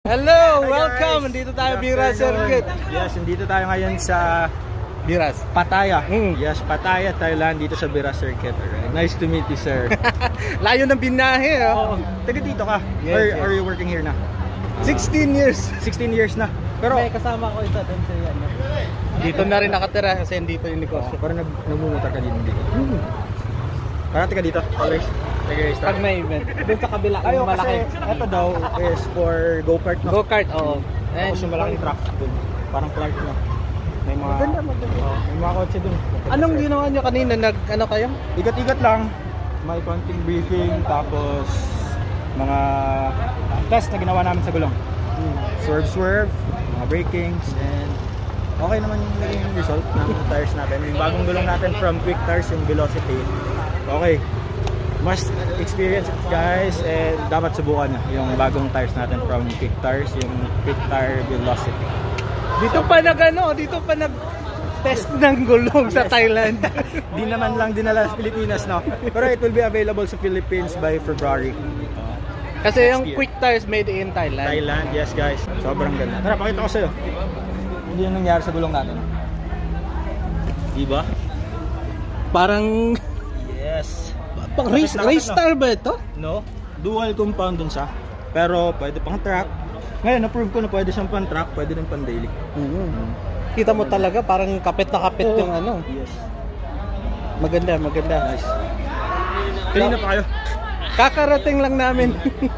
Hello! Hi, Welcome! guys. Nandito tayo, Good Biras Circuit. Yes, nandito tayo ngayon sa Biras. Pattaya. Mm. Yes, Pattaya, Thailand, dito sa Biras Circuit. Alright. Nice to meet you, sir. Layo ng binahe, oh. Taga dito ka? Yes, Or are you working here na? 16 years. 16 years na. Pero May kasama ko isa doon sa yan. Dito na rin nakatira kasi dito yung negosyo. parang nagmumutar ka dito. Parang taga dito, always. Pag may event. Doon sa kabila, Ayo, yung malaki. kasi ito daw is for go-kart, no? Go-kart, oo. Tapos yung malaking truck dun. Parang Clark, no? May mga... Maganda. may mga kotse dun. Anong ginawa nyo kanina? Ano kayo? Igat-igat lang. May konting briefing, tapos mga test na ginawa namin sa gulong. Swerve, mga brakings, and okay naman yung naging result ng tires natin. Yung bagong gulong natin from Quick Tires, yung Velocity. Okay. Must experience it, guys, and dapat subukan nyo yung bagong tires natin from Quick Tires, yung Quick Tire Velocity. Dito pa nag-test ng gulong sa Thailand. Di naman lang dinala sa Pilipinas, no? Pero it will be available sa Philippines by February. Kasi yung Quick Tires made in Thailand. Thailand, yes guys. Sobrang ganda. Tara, pakita ko sa'yo. Hindi yung nangyari sa gulong natin. Diba? Parang Yes. pang race star ba ito? No? Dual compound dun siya. Pero pwede pang track. Ngayon, na-prove ko na pwede siyang pang track, pwede din pang daily. Kita mo talaga parang kapit na kapit yung ano. Yes. Maganda. Nice. Kanina pa kayo? Kakarating lang namin.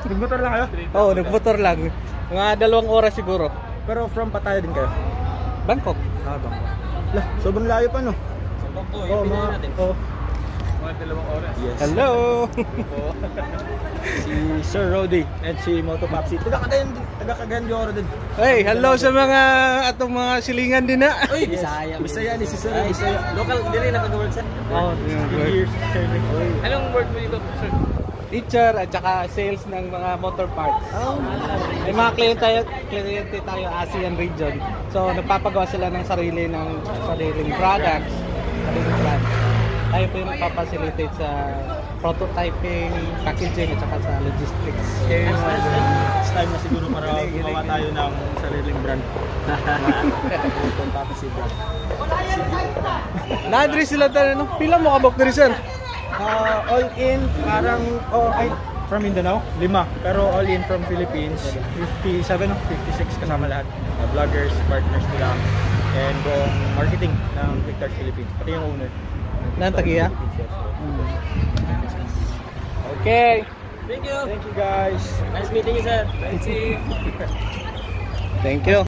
Nagmotor lang kayo? Oo, nagmotor lang. Mga 2 oras siguro. Pero from Pattaya din kayo? Bangkok. Bangkok. Lah, sobrang layo pa, no? Oo, mga... Oo. Mga 2 oras. Yes. Hello. Si Sir Rody at si Moto Papsi. Taga-Cagayan de Oro din. Hey, hello sa mga atong mga silingan din na. Uy, Bisaya ni si Sir. Bisaya. Local, hindi rin nakag-work sa... Oh, Years. Anong work mo dito, sir? teacher at saka sales ng mga motor parts. May mga kliyente tayo ASEAN region. So nagpapagawa sila ng sariling products, sariling brand. Tayo po yung nagpapacilitate sa prototyping, packaging at saka sa logistics. It's time na siguro para gumawa tayo ng sariling brand. Tapos si brand. Na-address sila tayo, no? Pila mo kabok na rin, sir? All in, parang, from Mindanao, 5. Pero all in from Philippines, 57 o 56 kasama lahat. Vloggers, partners nila, and buong marketing ng Quick Tires Philippines. Pati yung owner. Nang tagiya? Okay. Thank you. Thank you guys. Nice meeting you, sir. Thank you.